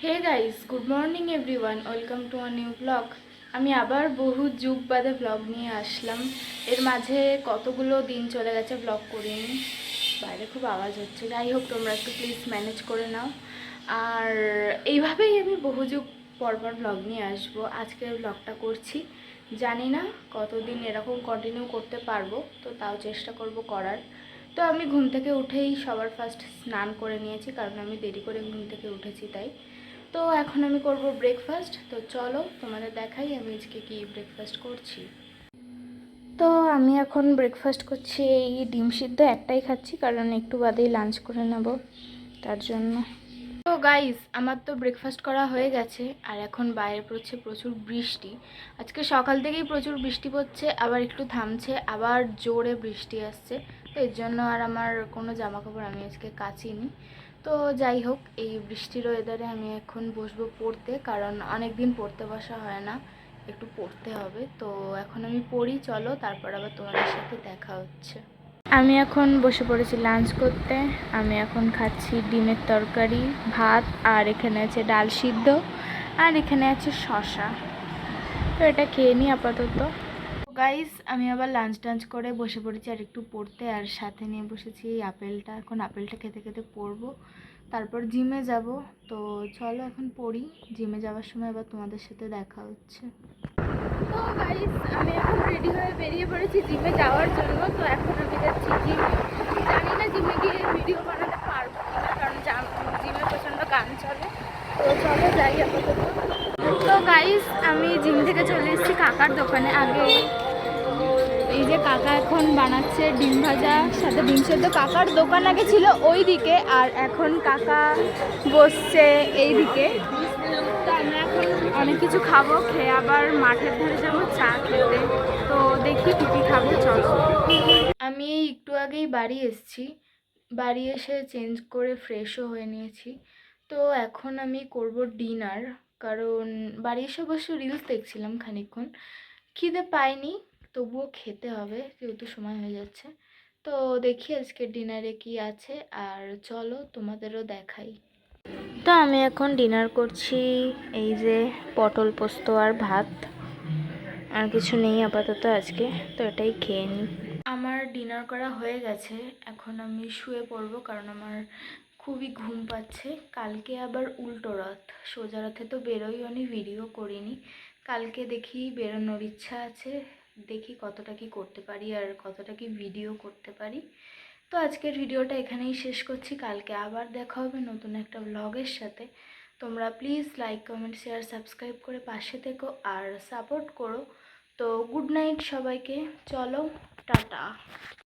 Hey guys, good morning everyone, welcome to a new blog. আমি আবার বহু যুগ বাদে ব্লগ নিয়ে আসলাম। এর মাঝে কতগুলো দিন চলে গেছে ব্লগ করিনি। বাইরে খুব আওয়াজ হচ্ছে, যাই হোক তোমরা একটু প্লিজ ম্যানেজ করে নাও। আর এইভাবেই আমি বহু যুগ পরপর ব্লগ নিয়ে আসবো। আজকের ব্লগটা করছি, জানি না কতদিন এরকম কন্টিনিউ করতে পারবো, তো তাও চেষ্টা করব করার। তো আমি ঘুম থেকে উঠেই সবার ফার্স্ট স্নান করে নিয়েছি, কারণ আমি দেরি করে ঘুম থেকে উঠেছি তাই। তো এখন আমি করব ব্রেকফাস্ট। তো চলো তোমাদের দেখাই আমি আজকে কি ব্রেকফাস্ট করছি। তো আমি এখন ব্রেকফাস্ট করছি, এই ডিম সিদ্ধ একটাই খাচ্ছি, কারণ একটু বাদেই লাঞ্চ করে নেব, তার জন্য। তো গাইস, আমার তো ব্রেকফাস্ট করা হয়ে গেছে, আর এখন বাইরে পড়ছে প্রচুর বৃষ্টি। আজকে সকাল থেকেই প্রচুর বৃষ্টি পড়ছে, আবার একটু থামছে, আবার জোরে বৃষ্টি আসছে। তো এর জন্য আর আমার কোনো জামা কাপড় আমি আজকে কাচিনি। তো যাই হোক, এই বৃষ্টির ওয়েদারে আমি এখন বসবো পড়তে, কারণ অনেক দিন পড়তে বসা হয় না, একটু পড়তে হবে। তো এখন আমি পড়ি, চলো তারপর আবার তোমাদের সাথে দেখা হচ্ছে। আমি এখন বসে পড়েছি লাঞ্চ করতে। আমি এখন খাচ্ছি ডিমের তরকারি, ভাত, আর এখানে আছে ডাল সিদ্ধ, আর এখানে আছে শসা। তো এটা খেয়ে নিই আপাতত। গাইস, আমি আবার লাঞ্চ টাঞ্চ করে বসে পড়েছি আর একটু পড়তে, আর সাথে নিয়ে বসেছি এই আপেলটা। এখন আপেলটা খেতে খেতে পড়বো, তারপর জিমে যাব। তো চলো এখন পড়ি, জিমে যাওয়ার সময় আবার তোমাদের সাথে দেখা হচ্ছে। তো গাইস, আমি এখন রেডি হয়ে বেরিয়ে পড়েছি জিমে যাওয়ার জন্য। তো এখন আমি যাচ্ছি জিমে। জানি না জিমে গিয়ে ভিডিও বানাতে পারবো কিনা, কারণ জিমে প্রচণ্ড গান চলে। তো চলো যাই আপাতত। তো গাইস, আমি জিম থেকে চলে এসেছি কাকার দোকানে। আগে এই যে কাকা এখন বানাচ্ছে ডিম ভাজা সাথে ডিম সেদ্ধ। কাকার দোকান আগে ছিল ওই দিকে, আর এখন কাকা বসছে এই দিকে। তো আমরা এখন অনেক কিছু খাবো, খেয়ে আবার মাঠের ধারে যাবো চা খেতে। তো দেখি কী কী খাবো, চলো। আমি একটু আগেই বাড়ি এসেছি, বাড়ি এসে চেঞ্জ করে ফ্রেশও হয়ে নিয়েছি। তো এখন আমি করব ডিনার, কারণ বাড়ি এসে অবশ্য রিলস দেখছিলাম খানিকক্ষণ, খিদে পাইনি, তবুও খেতে হবে যেহেতু সময় হয়ে যাচ্ছে। তো দেখি আজকে ডিনারে কি আছে, আর চলো তোমাদেরও দেখাই। তো আমি এখন ডিনার করছি, এই যে পটল পোস্ত আর ভাত, আর কিছু নেই আপাতত আজকে। তো এটাই খেয়ে নিই। আমার ডিনার করা হয়ে গেছে, এখন আমি শুয়ে পড়বো, কারণ আমার খুবই ঘুম পাচ্ছে। কালকে আবার উল্টো রথ, সোজা রথে তো বেরোইনি, ভিডিও করিনি। কালকে দেখি বেরোনোর ইচ্ছা আছে, দেখি কতটা কি করতে পারি আর কতটা কি ভিডিও করতে পারি। তো আজকের ভিডিওটা এখানেই শেষ করছি, কালকে আবার দেখা হবে নতুন একটা ব্লগের সাথে। তোমরা please like, comment, share, subscribe করে পাশে থেকো আর সাপোর্ট করো। তো গুড নাইট সবাইকে, চলো টাটা।